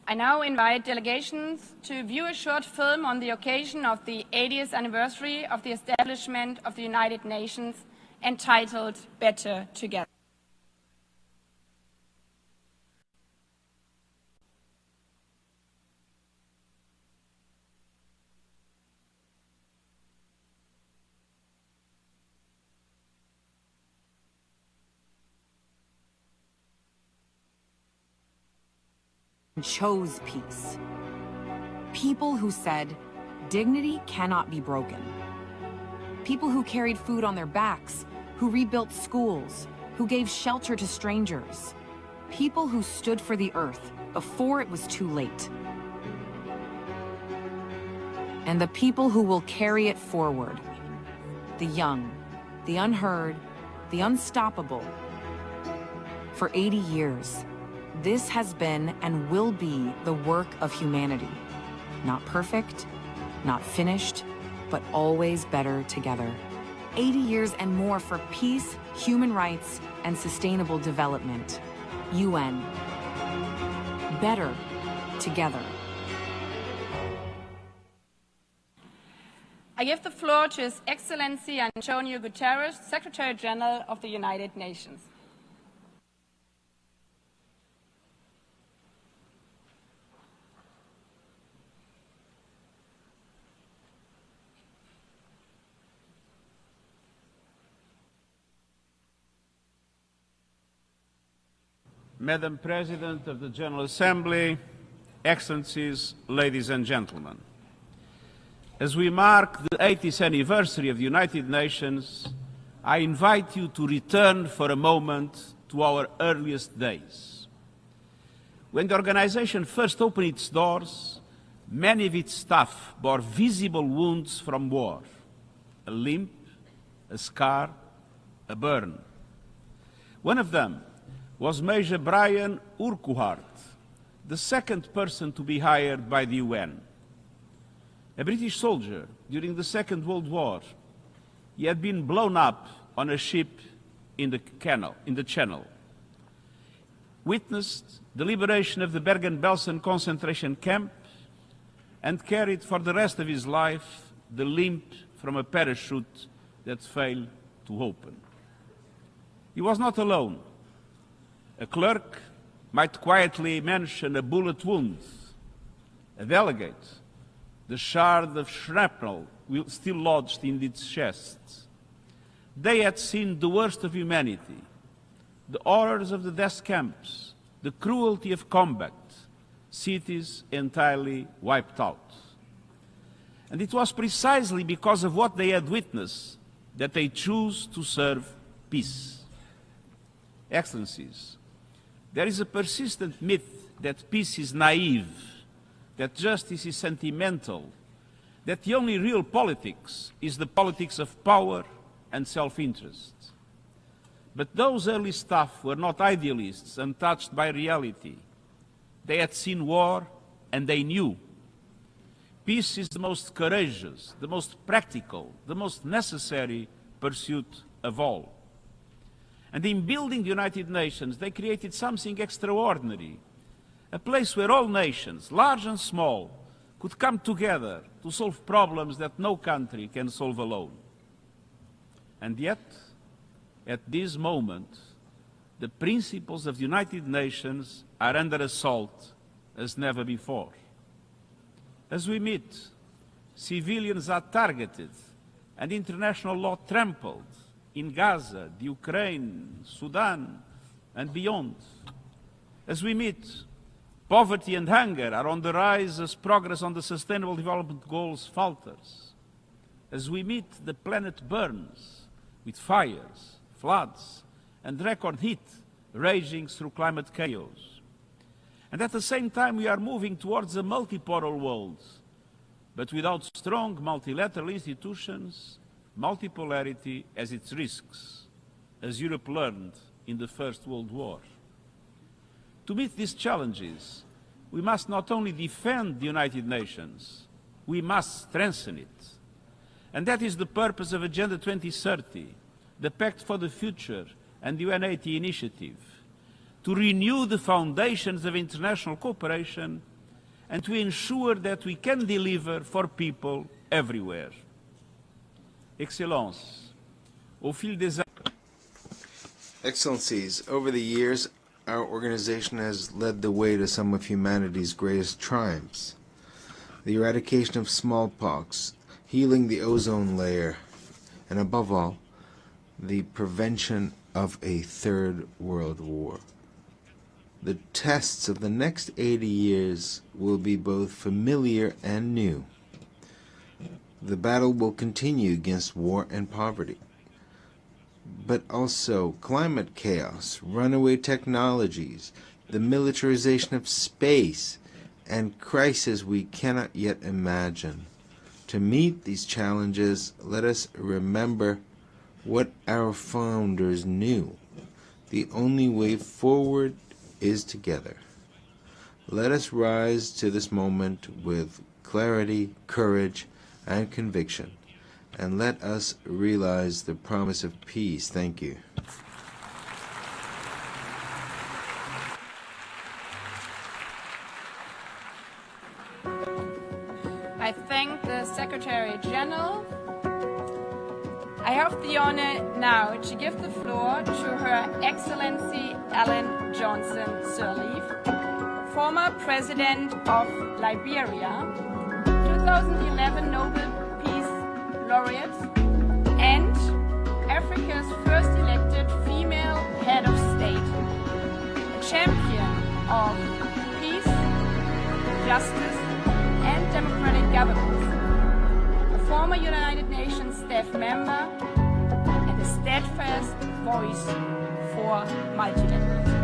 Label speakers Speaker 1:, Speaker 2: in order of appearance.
Speaker 1: I now invite delegations to view a short film on the occasion of the 80th anniversary of the establishment of the United Nations, entitled Better Together.
Speaker 2: Chose peace. People who said, dignity cannot be broken. People who carried food on their backs, who rebuilt schools, who gave shelter to strangers. People who stood for the earth before it was too late. And the people who will carry it forward. The young, the unheard, the unstoppable. For 80 years, this has been and will be the work of humanity. Not perfect, not finished, but always better together. 80 years and more for peace, human rights, and sustainable development. UN. Better together.
Speaker 1: I give the floor to His Excellency Antonio Guterres, Secretary General of the United Nations.
Speaker 3: Madam President of the General Assembly, Excellencies, ladies and gentlemen. As we mark the 80th anniversary of the United Nations, I invite you to return for a moment to our earliest days. When the organization first opened its doors, many of its staff bore visible wounds from war, a limp, a scar, a burn. One of them was Major Brian Urquhart, the second person to be hired by the UN. A British soldier during the Second World War, he had been blown up on a ship in the Channel, witnessed the liberation of the Bergen-Belsen concentration camp, and carried for the rest of his life the limp from a parachute that failed to open. He was not alone. A clerk might quietly mention a bullet wound. A delegate, the shard of shrapnel still lodged in its chest. They had seen the worst of humanity, the horrors of the death camps, the cruelty of combat, cities entirely wiped out. And it was precisely because of what they had witnessed that they chose to serve peace. Excellencies, there is a persistent myth that peace is naive, that justice is sentimental, that the only real politics is the politics of power and self-interest. But those early staff were not idealists untouched by reality. They had seen war and they knew. Peace is the most courageous, the most practical, the most necessary pursuit of all. And in building the United Nations, they created something extraordinary, a place where all nations, large and small, could come together to solve problems that no country can solve alone. And yet, at this moment, the principles of the United Nations are under assault as never before. As we meet, civilians are targeted and international law trampled in Gaza, the Ukraine, Sudan, and beyond. As we meet, poverty and hunger are on the rise as progress on the Sustainable Development Goals falters. As we meet, the planet burns with fires, floods, and record heat raging through climate chaos. And at the same time, we are moving towards a multipolar world, but without strong multilateral institutions, multipolarity has its risks, as Europe learned in the First World War. To meet these challenges, we must not only defend the United Nations, we must strengthen it. And that is the purpose of Agenda 2030, the Pact for the Future and the UN80 initiative, to renew the foundations of international cooperation and to ensure that we can deliver for people everywhere. Excellences, au fil des
Speaker 4: Excellencies, over the years, our organization has led the way to some of humanity's greatest triumphs. The eradication of smallpox, healing the ozone layer, and above all, the prevention of a third world war. The tests of the next 80 years will be both familiar and new. The battle will continue against war and poverty, but also climate chaos, runaway technologies, the militarization of space, and crises we cannot yet imagine. To meet these challenges, let us remember what our founders knew. The only way forward is together. Let us rise to this moment with clarity, courage, and conviction, and let us realize the promise of peace. Thank you.
Speaker 1: I thank the Secretary General. I have the honor now to give the floor to Her Excellency Ellen Johnson Sirleaf, former President of Liberia, 2011 Nobel Peace Laureate, and Africa's first elected female head of state, a champion of peace, justice, and democratic governance, a former United Nations staff member, and a steadfast voice for multilateralism.